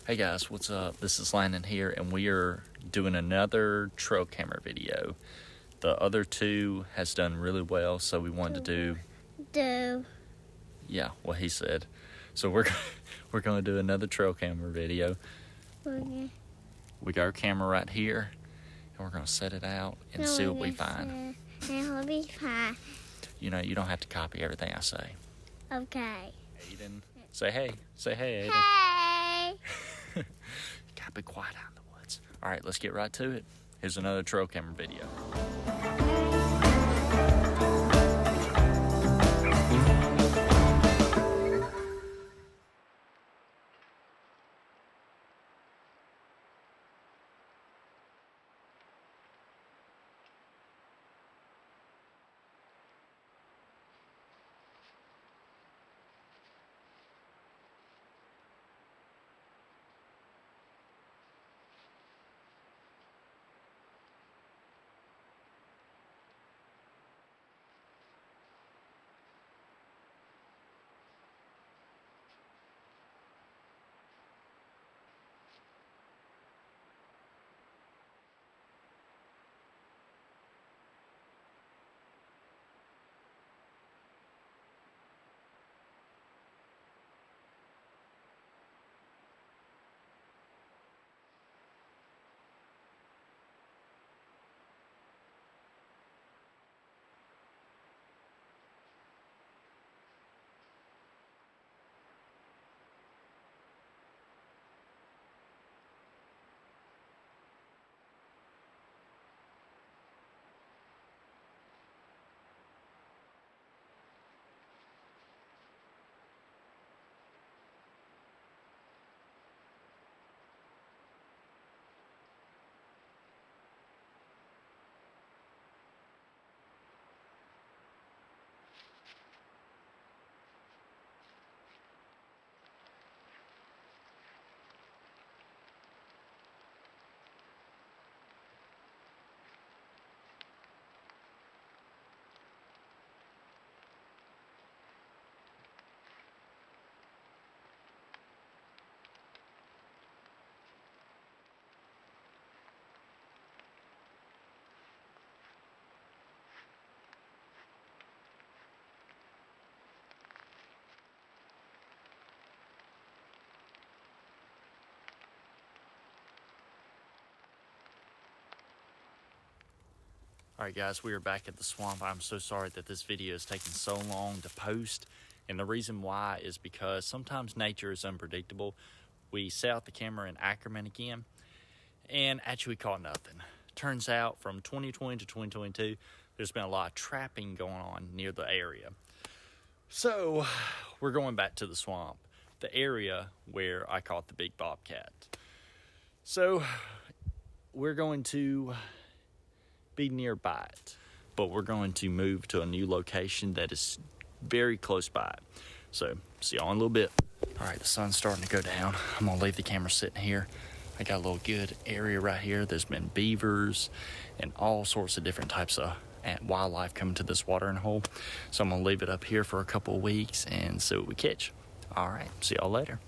Hey guys, what's up? This is Landon here, and we are doing another trail camera video. The other two has done really well, so we wanted to do yeah, what he said. So we're going to do another trail camera video. Okay. We got our camera right here, and we're going to set it out and see what we find. It'll be fine. You know, you don't have to copy everything I say. Okay. Aiden, say hey. Say hey, Aiden. Hey! You gotta be quiet out in the woods. All right, let's get right to it. Here's another trail camera video. All right, guys, we are back at the swamp. I'm so sorry that this video is taking so long to post. And the reason why is because sometimes nature is unpredictable. We set out the camera in Ackerman again, and actually caught nothing. Turns out from 2020 to 2022, there's been a lot of trapping going on near the area. So we're going back to the swamp, the area where I caught the big bobcat. So we're going to be nearby it, but we're going to move to a new location that is very close by it. So see y'all in a little bit. All right, the sun's starting to go down. I'm gonna leave the camera sitting here. I got a little good area right here. There's been beavers and all sorts of different types of wildlife coming to this watering hole. So I'm gonna leave it up here for a couple of weeks and see what we catch. All right, see y'all later.